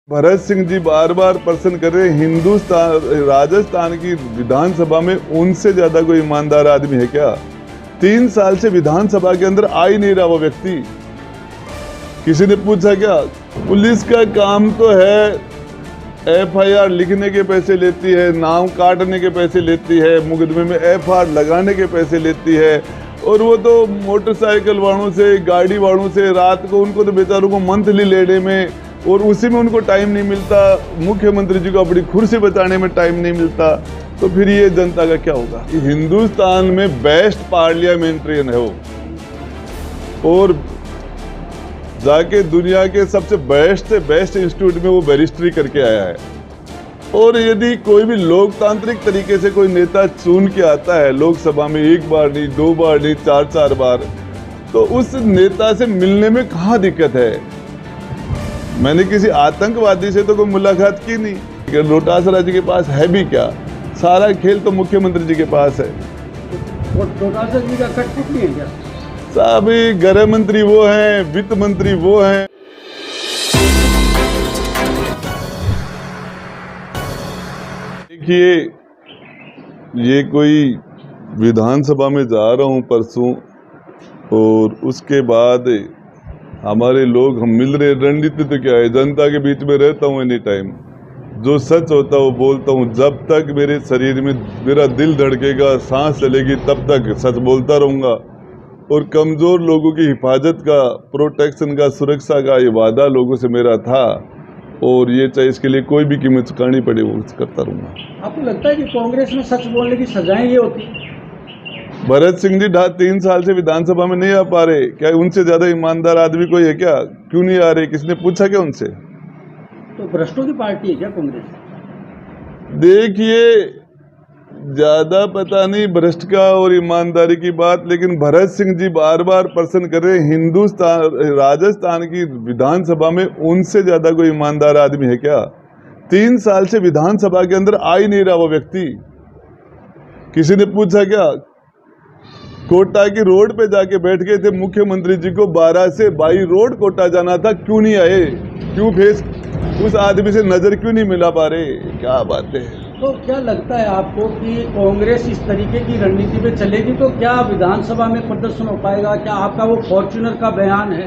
भरत सिंह जी बार बार प्रश्न कर रहे हैं, हिंदुस्तान राजस्थान की विधानसभा में उनसे ज्यादा कोई ईमानदार आदमी है क्या? 3 साल से विधानसभा के अंदर आ ही नहीं रहा वो व्यक्ति। किसी ने पूछा क्या? पुलिस का काम तो है FIR लिखने के पैसे लेती है, नाम काटने के पैसे लेती है, मुकदमे में FR लगाने के पैसे लेती है, और वो तो मोटरसाइकिल वालों से, गाड़ी वालों से रात को उनको तो बेचारों को मंथली लेने में, और उसी में उनको टाइम नहीं मिलता। मुख्यमंत्री जी को अपनी कुर्सी बचाने में टाइम नहीं मिलता, तो फिर ये जनता का क्या होगा? हिंदुस्तान में बेस्ट पार्लियामेंट्रियन है वो, और जाके दुनिया के सबसे बेस्ट से बेस्ट इंस्टीट्यूट में वो बैरिस्ट्री करके आया है। और यदि कोई भी लोकतांत्रिक तरीके से कोई नेता चुन के आता है लोकसभा में 1 बार नहीं, 2 बार नहीं, 4 बार, तो उस नेता से मिलने में कहाँ दिक्कत है? मैंने किसी आतंकवादी से तो कोई मुलाकात की नहीं। डोटासरा जी के पास है भी क्या? सारा खेल तो मुख्यमंत्री जी के पास है। डोटासरा जी का कठपुतली है क्या? साहब गृह मंत्री वो हैं, वित्त मंत्री वो हैं। देखिए, ये कोई विधानसभा में जा रहा हूँ परसों, और उसके बाद हमारे लोग हम मिल रहे। रणनीति तो क्या है, जनता के बीच में रहता हूँ एनी टाइम, जो सच होता है वो बोलता हूँ। जब तक मेरे शरीर में मेरा दिल धड़केगा, सांस चलेगी, तब तक सच बोलता रहूँगा। और कमज़ोर लोगों की हिफाजत का, प्रोटेक्शन का, सुरक्षा का ये वादा लोगों से मेरा था, और ये चाहे इसके लिए कोई भी कीमत चुकानी पड़े वो करता रहूँगा। आपको लगता है कि कांग्रेस में सच बोलने की सजाएं ये होती? भरत सिंह जी 3 साल से विधानसभा में नहीं आ पा रहे, क्या उनसे ज्यादा ईमानदार आदमी कोई है क्या? क्यों नहीं आ रहे? किसने पूछा क्या उनसे? तो भ्रष्टों की पार्टी है क्या कांग्रेस? देखिए, ज्यादा पता नहीं भ्रष्ट का और ईमानदारी की बात, लेकिन भरत सिंह जी बार बार प्रश्न कर रहे हैं, हिंदुस्तान राजस्थान की विधानसभा में उनसे ज्यादा कोई ईमानदार आदमी है क्या? 3 साल से विधानसभा के अंदर आ ही नहीं रहा वो व्यक्ति। किसी ने पूछा क्या? कोटा की रोड पे जाके बैठ गए थे मुख्यमंत्री जी को, 12 से 22 रोड कोटा जाना था, क्यों नहीं आए? क्यों फेस उस आदमी से नजर क्यों नहीं मिला पा रहे? क्या बात है। तो क्या लगता है आपको कि कांग्रेस इस तरीके की रणनीति पे चलेगी तो क्या विधानसभा में प्रदर्शन हो पाएगा? क्या आपका वो फॉर्च्यूनर का बयान है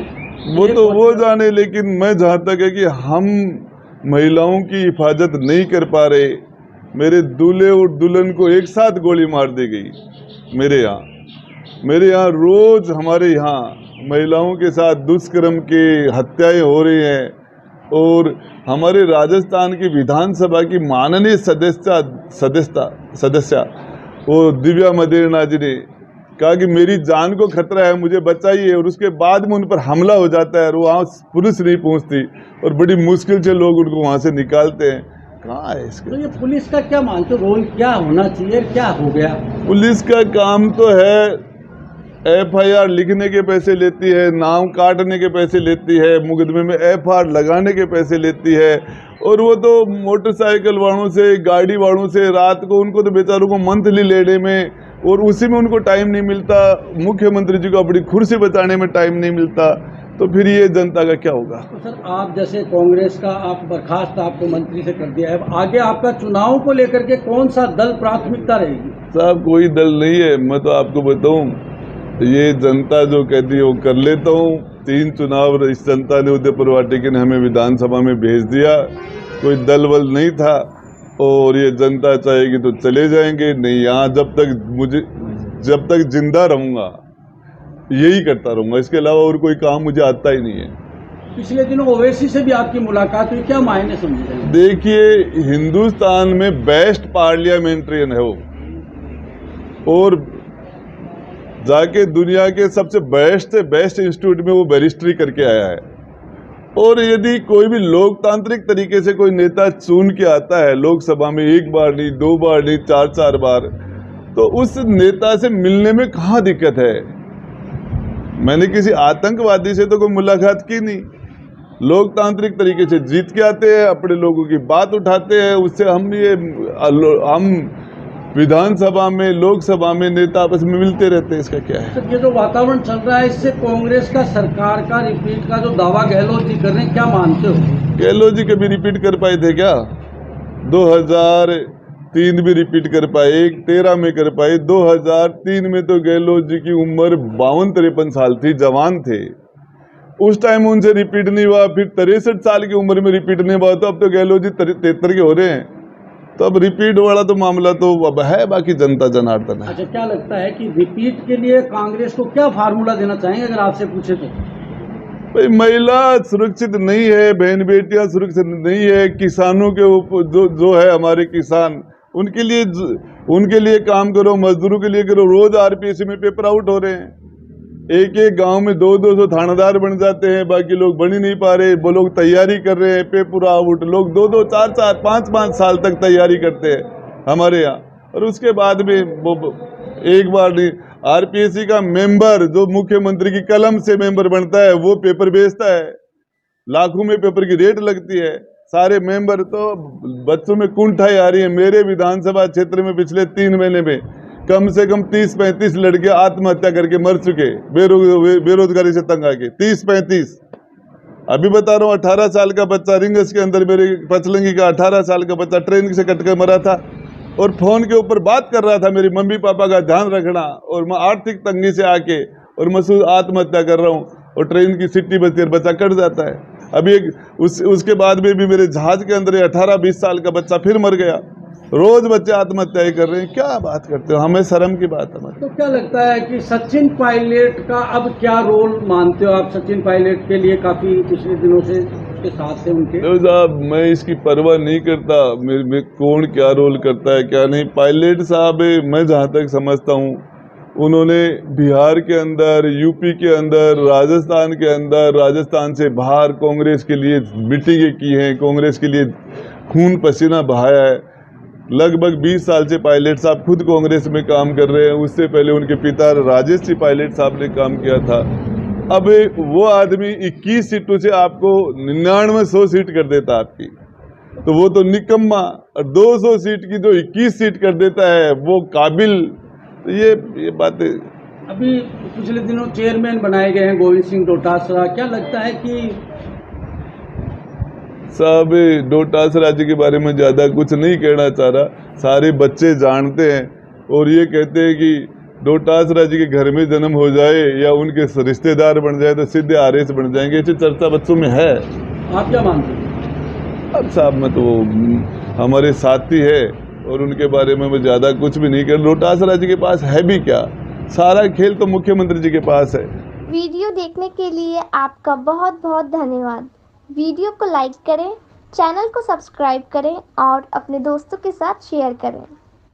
वो तो वो जाने, लेकिन मैं जहाँ तक है कि हम महिलाओं की हिफाजत नहीं कर पा रहे। मेरे दूल्हे और दुल्हन को एक साथ गोली मार दी गई मेरे यहाँ रोज हमारे यहाँ महिलाओं के साथ दुष्कर्म के हत्याएं हो रही हैं। और हमारे राजस्थान की विधानसभा की माननीय सदस्य वो दिव्या मदेरणा जी ने कहा कि मेरी जान को खतरा है, मुझे बचाइए, और उसके बाद में उन पर हमला हो जाता है और वहाँ पुलिस नहीं पहुँचती, और बड़ी मुश्किल से लोग उनको वहाँ से निकालते हैं। कहाँ है इसके? तो ये पुलिस का क्या मानते हो, रोल क्या होना चाहिए, क्या हो गया? पुलिस का काम तो है FIR लिखने के पैसे लेती है, नाम काटने के पैसे लेती है, मुकदमे में FR लगाने के पैसे लेती है, और वो तो मोटरसाइकिल वालों से, गाड़ी वालों से रात को उनको तो बेचारों को मंथली लेने में, और उसी में उनको टाइम नहीं मिलता। मुख्यमंत्री जी को अपनी कुर्सी बचाने में टाइम नहीं मिलता, तो फिर ये जनता का क्या होगा? तो सर, आप जैसे कांग्रेस का आप बर्खास्त आपको मंत्री से कर दिया है, आगे आपका चुनाव को लेकर के कौन सा दल प्राथमिकता रहेगी? साहब कोई दल नहीं है, मैं तो आपको बताऊं, ये जनता जो कहती है वो कर लेता हूँ। 3 चुनाव इस जनता ने उदयपुर वाटिका ने हमें विधानसभा में भेज दिया, कोई दल वल नहीं था, और ये जनता चाहेगी तो चले जाएंगे, नहीं यहाँ जब तक जिंदा रहूँगा यही करता रहूँगा, इसके अलावा और कोई काम मुझे आता ही नहीं है। पिछले दिनों ओवैसी से भी आपकी मुलाकात हुई, क्या मायने समझ रहे हैं? देखिए, हिंदुस्तान में बेस्ट पार्लियामेंट्रियन है वो, और जाके दुनिया के सबसे बेस्ट से बेस्ट इंस्टीट्यूट में वो बैरिस्ट्री करके आया है। और यदि कोई भी लोकतांत्रिक तरीके से कोई नेता चुन के आता है लोकसभा में 1 बार नहीं, 2 बार नहीं, 4 बार, तो उस नेता से मिलने में कहाँ दिक्कत है? मैंने किसी आतंकवादी से तो कोई मुलाकात की नहीं। लोकतांत्रिक तरीके से जीत के आते हैं, अपने लोगों की बात उठाते हैं, उससे हम विधानसभा में, लोकसभा में नेता आपस में मिलते रहते हैं, इसका क्या है? सर, ये जो वातावरण चल रहा है, इससे कांग्रेस का सरकार का रिपीट का जो दावा गहलोत जी कर रहे हैं, क्या मानते हो? गहलोत जी कभी रिपीट कर पाए थे क्या? 2003 में रिपीट कर पाए, 13 में कर पाए, 2003 में तो गहलोत जी की उम्र 52-53 साल थी, जवान थे। उस टाइम उनसे रिपीट नहीं हुआ, फिर 63 साल की उम्र में रिपीट नहीं हुआ, तो अब तो गहलोत जी 73 के हो रहे हैं। तो अब रिपीट वाला तो मामला तो अब है, बाकी जनता जनार्दन है। अच्छा, क्या लगता है कि रिपीट के लिए कांग्रेस को क्या फार्मूला देना चाहेंगे अगर आपसे पूछे तो? भाई, महिला सुरक्षित नहीं है, बहन बेटियां सुरक्षित नहीं है, किसानों के ऊपर जो है हमारे किसान, उनके लिए काम करो, मजदूरों के लिए करो। रोज आरपीएससी में पेपर आउट हो रहे हैं, एक एक गांव में 200 थानेदार बन जाते हैं, बाकी लोग बन ही नहीं पा रहे। वो लोग तैयारी कर रहे हैं, पेपर आउट, लोग 2-2, 4-4, 5-5 साल तक तैयारी करते हैं हमारे यहाँ, और उसके बाद में वो एक बार नहीं। आरपीएससी का मेंबर जो मुख्यमंत्री की कलम से मेंबर बनता है, वो पेपर बेचता है, लाखों में पेपर की रेट लगती है। सारे मेंबर तो बच्चों में कुंठाई आ रही है। मेरे विधानसभा क्षेत्र में पिछले 3 महीने में कम से कम 30-35 लड़के आत्महत्या करके मर चुके, बेरोजगारी से तंग आके। 30-35 अभी बता रहा हूँ। 18 साल का बच्चा रिंगस के अंदर, मेरे पचलंगी का 18 साल का बच्चा ट्रेन से कट कर मरा था, और फोन के ऊपर बात कर रहा था, मेरी मम्मी पापा का ध्यान रखना, और मैं आर्थिक तंगी से आके और मैं आत्महत्या कर रहा हूँ, और ट्रेन की सीटी बचती है, बच्चा कट जाता है। अभी उसके बाद में भी मेरे जहाज के अंदर 18-20 साल का बच्चा फिर मर गया। रोज बच्चे आत्महत्या कर रहे हैं। क्या बात करते हो, हमें शर्म की बात है। तो क्या लगता है कि सचिन पायलट का अब क्या रोल मानते हो आप? सचिन पायलट के लिए काफी पिछले दिनों से उसके साथ थे उनके। तो साहब, मैं इसकी परवाह नहीं करता मेरे कौन क्या रोल करता है क्या नहीं। पायलट साहब, मैं जहाँ तक समझता हूँ, उन्होंने बिहार के अंदर, यूपी के अंदर, राजस्थान के अंदर, राजस्थान से बाहर कांग्रेस के लिए मीटिंगें की हैं, कांग्रेस के लिए खून पसीना बहाया है। लगभग 20 साल से पायलट साहब खुद कांग्रेस में काम कर रहे हैं। उससे पहले उनके पिता राजेश जी पायलट साहब ने काम किया था। अब वो आदमी 21 सीटों से आपको 99-100 सीट कर देता आपकी, तो वो तो निकम्मा। और 200 सीट की जो 21 सीट कर देता है, वो काबिल। तो ये बातें। अभी पिछले दिनों चेयरमैन बनाए गए हैं गोविंद सिंह डोटासरा, क्या लगता है कि साहब, डोटासरा जी के बारे में ज़्यादा कुछ नहीं कहना चाह रहा। सारे बच्चे जानते हैं, और ये कहते हैं कि डोटासरा जी के घर में जन्म हो जाए या उनके रिश्तेदार बन जाए तो सीधे आरएस बन जाएंगे। ऐसी चर्चा बच्चों में है। आप क्या मानते हैं? अब साहब, मैं तो हमारे साथी है, और उनके बारे में मैं ज़्यादा कुछ भी नहीं कर। डोटासरा जी के पास है भी क्या, सारा खेल तो मुख्यमंत्री जी के पास है। वीडियो देखने के लिए आपका बहुत बहुत धन्यवाद। वीडियो को लाइक करें, चैनल को सब्सक्राइब करें और अपने दोस्तों के साथ शेयर करें।